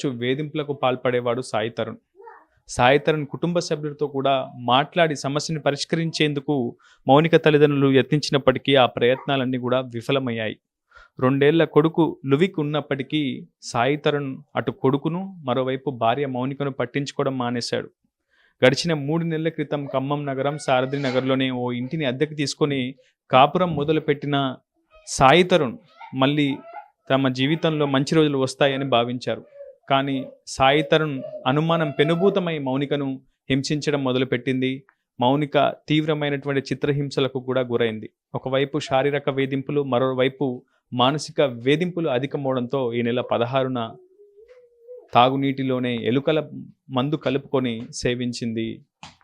తరచూ వేధింపులకు పాల్పడేవాడు సాయి తరుణ్. సాయి తరుణ్ కుటుంబ సభ్యులతో కూడా మాట్లాడి సమస్యని పరిష్కరించేందుకు మౌనిక తల్లిదండ్రులు యత్నించినప్పటికీ ఆ ప్రయత్నాలన్నీ కూడా విఫలమయ్యాయి. 2 ఏళ్ల కొడుకు లువిక్ ఉన్నప్పటికీ సాయి తరుణ్ అటు కొడుకును, మరోవైపు భార్య మౌనికను పట్టించుకోవడం మానేశాడు. గడిచిన 3 నెలల క్రితం ఖమ్మం నగరం సారథి నగర్లోనే ఓ ఇంటిని అద్దెకు తీసుకొని కాపురం మొదలుపెట్టిన సాయి తరుణ్ మళ్ళీ తమ జీవితంలో మంచి రోజులు వస్తాయని భావించారు. కానీ సాయి తరుణ్ అనుమానం పెనుభూతమై మౌనికను హింసించడం మొదలుపెట్టింది. మౌనిక తీవ్రమైనటువంటి చిత్రహింసలకు కూడా గురైంది. ఒకవైపు శారీరక వేధింపులు, మరోవైపు మానసిక వేధింపులు అధికమవడంతో ఈ నెల 16న తాగునీటిలోనే ఎలుకల మందు కలుపుకొని సేవించింది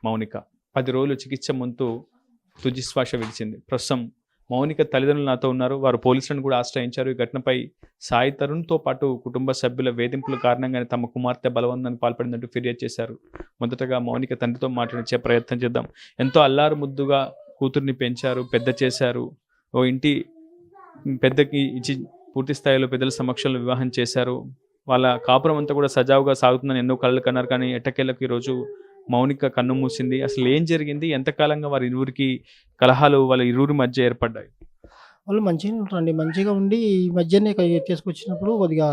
మౌనిక. 10 రోజులు చికిత్స ముందు తుదిశ్వాస విడిచింది. ప్రస్తుతం మౌనిక తల్లిదండ్రులు నాతో ఉన్నారు. వారు పోలీసులను కూడా ఆశ్రయించారు. ఈ ఘటనపై సాయి తరుణ్తో పాటు కుటుంబ సభ్యుల వేధింపుల కారణంగానే తమ కుమార్తె బలవంతానికి పాల్పడిందంటూ ఫిర్యాదు చేశారు. మొదటగా మౌనిక తండ్రితో మాట్లాడించే ప్రయత్నం చేద్దాం. ఎంతో అల్లారు ముద్దుగా కూతుర్ని పెంచారు, పెద్ద చేశారు. ఓ ఇంటి పెద్దకి ఇచ్చి పూర్తి స్థాయిలో పెద్దల సమక్షంలో వివాహం చేశారు. వాళ్ళ కాపురం అంతా కూడా సజావుగా సాగుతుందని ఎన్నో కళ్ళు కన్నారు. కానీ ఎట్టకేలకు ఈరోజు మౌనిక కన్ను మూసింది. అసలు ఏం జరిగింది? ఎంతకాలంగా వారి ఇరువురికి కలహాలు వాళ్ళ ఇరువురి మధ్య ఏర్పడ్డాయి? వాళ్ళు మంచిగానే ఉంటారండి. మంచిగా ఉండి ఈ మధ్యనే తీసుకొచ్చినప్పుడు కొద్దిగా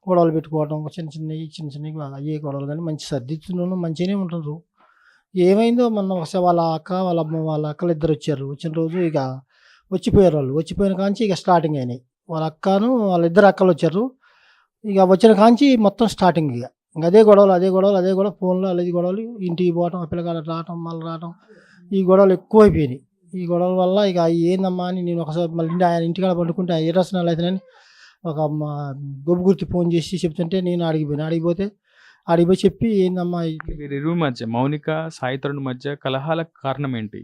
గొడవలు పెట్టుకోవడం, చిన్న చిన్నవి అయ్యే గొడవలు, కానీ మంచి సర్దిద్దులోనూ మంచిగానే ఉంటారు. ఏమైందో మొన్న ఒకసారి వాళ్ళ అక్క, వాళ్ళ అమ్మ, వాళ్ళ అక్కలు ఇద్దరు వచ్చారు. వచ్చిన రోజు ఇక వచ్చిపోయారు. వాళ్ళు వచ్చిపోయిన కాంచి ఇక స్టార్టింగ్ అయినాయి. వాళ్ళ అక్కను వాళ్ళ ఇద్దరు అక్కలు వచ్చారు. ఇక వచ్చిన కాంచి మొత్తం స్టార్టింగ్. ఇక అదే గొడవలు ఫోన్లో అదే గొడవలు, ఇంటికి పోవటం, ఆ పిల్లగాడు రావటం, మళ్ళీ రావటం, ఈ గొడవలు ఎక్కువైపోయినాయి. ఈ గొడవల వల్ల ఇక ఏందమ్మా అని నేను ఒకసారి మళ్ళీ ఆయన ఇంటికాడ పండుకుంటే ఏ రసనాలు అవుతానని ఒక గొప్ప గుర్తి ఫోన్ చేసి చెప్తుంటే నేను అడిగిపోతే అడిగిపోయి చెప్పి ఏందమ్మా వీరిరువురి మధ్య, మౌనిక సాయి తరుణ్ మధ్య కలహాలకు కారణం ఏంటి?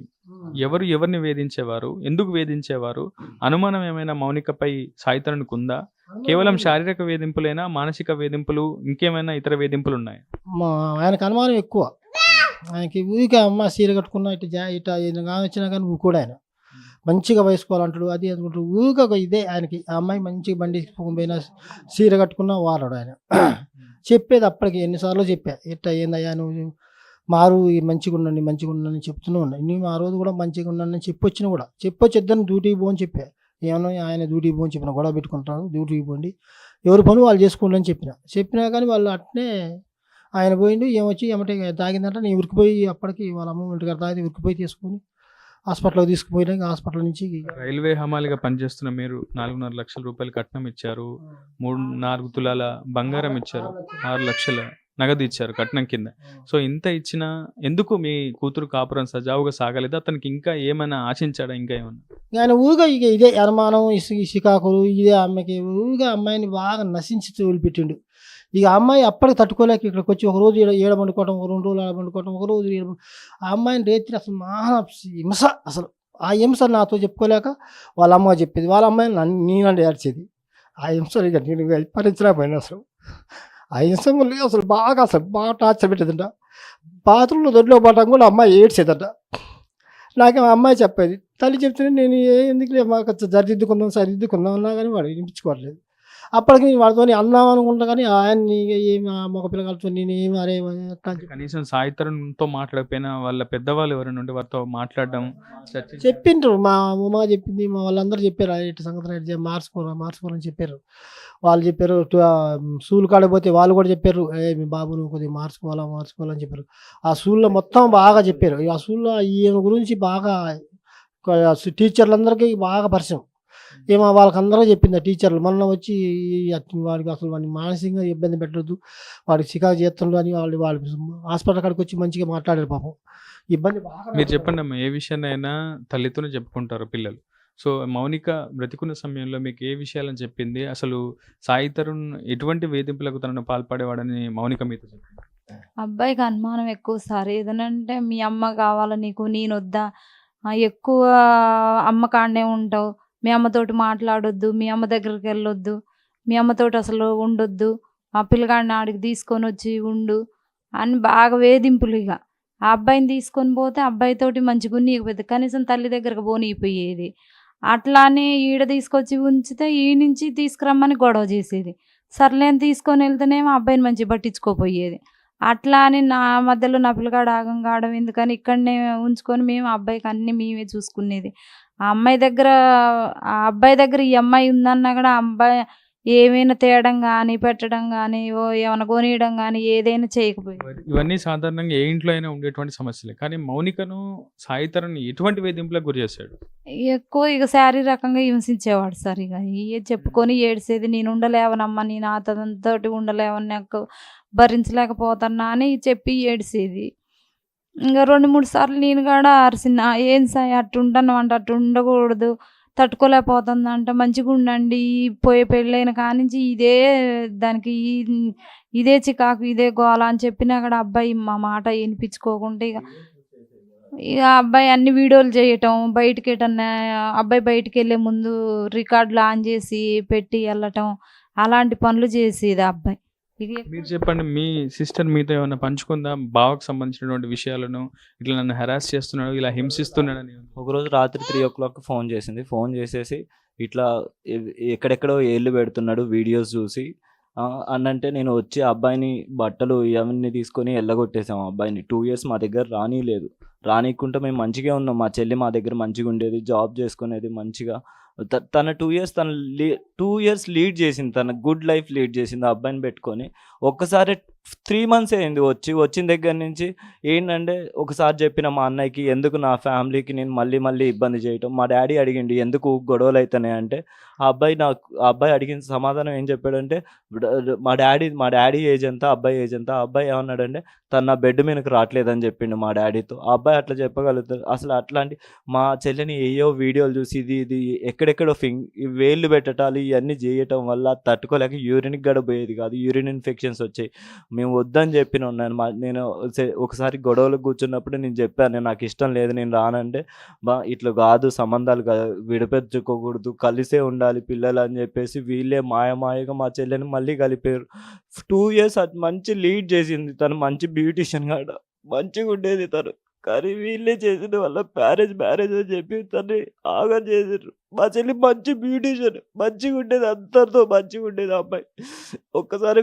ఎవరు ఎవరిని వేధించేవారు? ఎందుకు వేధించేవారు? అనుమానం ఏమైనా మౌనికపై సాయి తరుణ్కు ఉందా? కేవలం శారీరక వేధింపులేనా, మానసిక వేధింపులు, ఇంకేమైనా ఇతర వేధింపులు ఉన్నాయి? ఆయనకు అనుమానం ఎక్కువ. ఆయనకి ఊరికే అమ్మ సీర కట్టుకున్నా ఇట్లా వచ్చినా కానీ కూడా ఆయన మంచిగా వేసుకోవాలంటాడు. అది అనుకుంటాడు ఊరికే ఇదే ఆయనకి. ఆ అమ్మాయి మంచిగా బండి పోయినా సీర కట్టుకున్నా వారాడు ఆయన. చెప్పేది అప్పటికి ఎన్నిసార్లు చెప్పా, ఇట్లా ఏందయ్యా నువ్వు మారు, మంచిగా ఉండండి చెప్తూనే ఉన్నాయి. నేను ఆ రోజు కూడా మంచిగా ఉన్నానని చెప్పొచ్చిన కూడా ఇద్దరిని డ్యూటీకి పోని చెప్పా. ఏమన్నా ఆయన డ్యూటీకి పోని చెప్పిన, గొడవ పెట్టుకుంటారు, డ్యూటీకి పోండి, ఎవరి పని వాళ్ళు చేసుకోండి అని చెప్పినా కానీ వాళ్ళు అట్నే ఆయన పోయిండు. ఏమొచ్చి ఏమంటే తాగిందంట. నేను ఉరికిపోయి అప్పటికి వాళ్ళ అమ్మ ఇంటికి తాగి ఉరికిపోయి తీసుకొని హాస్పిటల్కి తీసుకుపోయినా. హాస్పిటల్ నుంచి రైల్వే హమాలిగా పనిచేస్తున్న మీరు 4.5 లక్షల రూపాయలు కట్నం ఇచ్చారు, 4 తులాల బంగారం ఇచ్చారు, 6 లక్షల నగదు ఇచ్చారు కట్నం కింద. సో ఇంత ఇచ్చినా ఎందుకు మీ కూతురు కాపురం సజావుగా సాగలేదు? అతనికి ఇంకా ఏమైనా ఆశించాడా? ఇంకా ఏమన్నా? ఆయన ఊగా ఇక ఇదే అనుమానం, సికాకులు, ఇదే అమ్మాయికి ఊగా అమ్మాయిని బాగా నశించి వదిలిపెట్టిండు. ఇక అమ్మాయి అప్పటికి తట్టుకోలేక ఇక్కడికి వచ్చి ఒకరోజు ఏడ పండుకోవటం, 2 రోజులు ఆడ పండుకోవటం, ఒకరోజు ఆ అమ్మాయిని రేత్రి అసలు మహా హింస. అసలు ఆ హింస నాతో చెప్పుకోలేక వాళ్ళ అమ్మ చెప్పేది, వాళ్ళ అమ్మాయిని నేనంటే ఏడ్చేది. ఆ హింస ఇక నేను భరించలేకపోయినా అసలు. ఆ హింస అసలు బాగా టార్చర్ పెట్టేదంట. బాత్రూంలో దొడ్లో పడటం కూడా అమ్మాయి ఏడ్చేదంట. నాకు ఆ అమ్మాయి చెప్పేది, తల్లి చెప్తేనే నేను ఎందుకులే మాకు సరిదిద్దుకుందాం అన్నా కానీ వాడు వినిపించుకోవట్లేదు. అప్పటికి వాడితో అన్నాం అనుకుంటా కానీ ఆయన్ని ఏమి మగ పిల్లగాలతో నేను ఏమి అరే కనీసం సాయి తరుణ్తో మాట్లాడకపోయినా వాళ్ళ పెద్దవాళ్ళు ఎవరైనా ఉంటే వారితో మాట్లాడడం చెప్పిండ్రు. మా ఉమా చెప్పింది, మా వాళ్ళందరూ చెప్పారు, ఇటు సంగతి మార్చుకోవాలని చెప్పారు. వాళ్ళు చెప్పారు. స్కూల్ కాడిపోతే వాళ్ళు కూడా చెప్పారు, మీ బాబు నువ్వు కొద్దిగా మార్చుకోవాలని చెప్పారు. ఆ స్కూల్లో మొత్తం బాగా చెప్పారు. ఆ స్కూల్లో ఈయన గురించి బాగా టీచర్లందరికీ బాగా పరిచయం. ఏమో వాళ్ళకందరూ చెప్పింది ఆ టీచర్లు. మొన్న వచ్చి వాడికి అసలు వాడిని మానసికంగా ఇబ్బంది పెట్టద్దు, వాడికి చికాకు చేస్తుండ్రు అని వాళ్ళు హాస్పిటల్ కాడికి వచ్చి మంచిగా మాట్లాడారు. పాపం ఇబ్బంది బాగా. మీరు చెప్పండి అమ్మా, ఏ విషయాన్నైనా తల్లితోనే చెప్పుకుంటారు పిల్లలు. సో మౌనిక బ్రతికున్న సమయంలో మీకు ఏ విషయాలని చెప్పింది? అసలు సాయి తరుణ్ ఎటువంటి వేధింపులకు తనను పాల్పడేవాడని మౌనిక మీతో చెప్పింది? అబ్బాయికి అనుమానం ఎక్కువ సార్. ఏదనంటే మీ అమ్మ కావాలా నీకు, నేనొద్దా, ఎక్కువ అమ్మ కాడనే ఉంటావు, మీ అమ్మతోటి మాట్లాడొద్దు, మీ అమ్మ దగ్గరికి వెళ్ళొద్దు, మీ అమ్మతోటి అసలు ఉండొద్దు, ఆ పిల్లగాడిని ఆడికి తీసుకొని వచ్చి ఉండు అని బాగా వేధింపులు. ఇక ఆ అబ్బాయిని తీసుకొని పోతే అబ్బాయితోటి మంచిగా ఉన్నీయకపోతే కనీసం తల్లి దగ్గరకు పోనీయపోయేది. అట్లానే ఈడ తీసుకొచ్చి ఉంచితే ఈ నుంచి తీసుకురమ్మని గొడవ చేసేది. సర్లే అని తీసుకొని వెళ్తేనేమో అబ్బాయిని మంచిగా పట్టించుకోపోయేది. అట్లా అని నా మధ్యలో నా పిల్లగాడు ఆగం కావడం ఎందుకని ఇక్కడనే ఉంచుకొని మేము అబ్బాయికి అన్నీ మేమే చూసుకునేది. ఆ అబ్బాయి దగ్గర ఈ అమ్మాయి ఉందన్నా కూడా ఆ అబ్బాయి ఏమైనా తేవడం కానీ పెట్టడం కానీ ఏమైనా కొనియడం కానీ ఏదైనా చేయకపోయేది. ఇవన్నీ సాధారణంగా ఏ ఇంట్లో అయినా ఉండేటువంటి సమస్యలే. కానీ మౌనికను సాయి తరుణ్ ఎటువంటి వేధింపులకు గురి చేశాడు? ఎక్కువ ఇక శారీరకంగా హింసించేవాడు సార్. ఇక చెప్పుకొని ఏడిసేది. నేను ఉండలేవనమ్మా, నేను అతనితోటి ఉండలేవని, నాకు భరించలేకపోతున్నా అని చెప్పి ఏడిసేది. ఇంకా 2, 3 సార్లు నేను కూడా అరిసిన, ఏం సాయి అట్టుంటాను అంటే అట్టు ఉండకూడదు, తట్టుకోలేకపోతుందంట, మంచిగా ఉండండి, పోయే పెళ్ళైన కానించి దానికి ఇదే చికాకు, ఇదే గోల అని చెప్పినా కూడా అబ్బాయి మా మాట వినిపించుకోకుండా ఇక అబ్బాయి అన్ని వీడియోలు చేయటం, అబ్బాయి బయటికి వెళ్ళే ముందు రికార్డులు ఆన్ చేసి పెట్టి వెళ్ళటం, అలాంటి పనులు చేసేది ఆ అబ్బాయి. మీరు చెప్పండి, మీ సిస్టర్ మీతో ఏమైనా పంచుకుందా బావకు సంబంధించినటువంటి విషయాలను? ఇట్లా నన్ను హెరాస్ చేస్తున్నాడు, ఇలా హింసిస్తున్నాడని. ఒకరోజు రాత్రి 3 o'clock ఫోన్ చేసింది. ఫోన్ చేసేసి ఇట్లా ఎక్కడెక్కడో ఏళ్ళు పెడుతున్నాడు వీడియోస్ చూసి అనంటే నేను వచ్చి అబ్బాయిని బట్టలు ఇవన్నీ తీసుకొని వెళ్ళగొట్టేసాము. అబ్బాయిని 2 years మా దగ్గర రానిలేదు. రానికుంటే మేము మంచిగా ఉన్నాం. మా చెల్లి మా దగ్గర మంచిగా ఉండేది, జాబ్ చేసుకునేది మంచిగా. తన 2 years 2 years లీడ్ చేసింది, తన గుడ్ లైఫ్ లీడ్ చేసింది ఆ అబ్బాయిని పెట్టుకొని. ఒక్కసారి 3 months అయింది వచ్చిన దగ్గర నుంచి. ఏంటంటే ఒకసారి చెప్పిన మా అన్నయ్యకి, ఎందుకు నా ఫ్యామిలీకి నేను మళ్ళీ ఇబ్బంది చేయటం. మా డాడీ అడిగిండు ఎందుకు గొడవలు అవుతున్నాయి అంటే, ఆ అబ్బాయి అడిగిన సమాధానం ఏం చెప్పాడంటే, మా డాడీ ఏజ్ ఎంత, అబ్బాయి ఏజ్ ఎంత. ఆ అబ్బాయి ఏమన్నాడంటే, తను నా బెడ్ మీదకి రావట్లేదని చెప్పిండు మా డాడీతో. ఆ అబ్బాయి అట్లా చెప్పగలుగుతారు? అసలు అట్లాంటి మా చెల్లిని ఏయో వీడియోలు చూసి ఇది ఎక్కడెక్కడో వేళ్ళు పెట్టటాలు ఇవన్నీ చేయటం వల్ల తట్టుకోలేక యూరిన్కి కూడా పోయేది కాదు. యూరిన్ ఇన్ఫెక్షన్స్ వచ్చాయి. మేము వద్దని చెప్పిన నేను ఒకసారి గొడవలు కూర్చున్నప్పుడు నేను చెప్పాను, నాకు ఇష్టం లేదు, నేను రానంటే, ఇట్లా కాదు, సంబంధాలు విడిపించుకోకూడదు, కలిసే ఉండాలి పిల్లలు అని చెప్పేసి వీళ్ళే మాయగా మా చెల్లెని మళ్ళీ కలిపారు. 2 years మంచి లీడ్ చేసింది తను, మంచి బ్యూటిషియన్ కాడ మంచిగా ఉండేది తను. కానీ వీళ్ళే చేసిన వల్ల మ్యారేజ్ అని చెప్పి తను ఆగం చేసారు. మా చెల్లి మంచి బ్యూటిషియన్, మంచిగా ఉండేది, అందరితో మంచిగా ఉండేది ఆ అబ్బాయి. ఒక్కసారి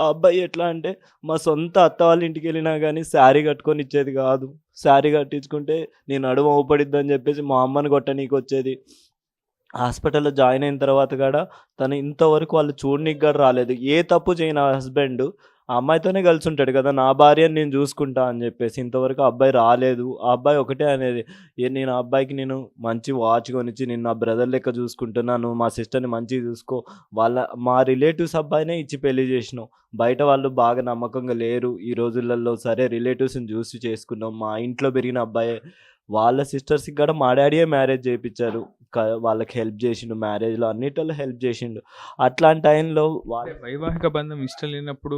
ఆ అబ్బాయి ఎట్లా అంటే, మా సొంత అత్త వాళ్ళ ఇంటికి వెళ్ళినా కానీ శారీ కట్టుకొని ఇచ్చేది కాదు. శారీ కట్టించుకుంటే నేను నడుమ ఊపడిద్ది అని చెప్పేసి మా అమ్మని కొట్టనీకి వచ్చేది. హాస్పిటల్లో జాయిన్ అయిన తర్వాత కూడా తను ఇంతవరకు వాళ్ళు చూడనీకి కూడా రాలేదు. ఏ తప్పు చేయని హస్బెండ్ ఆ అమ్మాయితోనే కలిసి ఉంటాడు కదా, నా భార్యని నేను చూసుకుంటా అని చెప్పేసి ఇంతవరకు ఆ అబ్బాయి రాలేదు. ఆ అబ్బాయి ఒకటే అనేది, నేను ఆ అబ్బాయికి నేను మంచి వాచ్ కొనిచ్చి, నేను నా బ్రదర్ లెక్క చూసుకుంటున్నాను, మా సిస్టర్ని మంచిగా చూసుకో, మా రిలేటివ్స్ అబ్బాయినే ఇచ్చి పెళ్లి చేసినాం, బయట వాళ్ళు బాగా నమ్మకంగా లేరు ఈ రోజులలో. సరే రిలేటివ్స్ని చూసి చేసుకున్నాం, మా ఇంట్లో పెరిగిన అబ్బాయే. వాళ్ళ సిస్టర్స్కి కూడా మా డాడీయే మ్యారేజ్ చేయించారు. వాళ్ళకి హెల్ప్ చేసిండు, మ్యారేజ్లో అన్నిటిలో హెల్ప్ చేసిండు. అట్లాంటి టైంలో వైవాహిక బంధం ఇష్టం లేనప్పుడు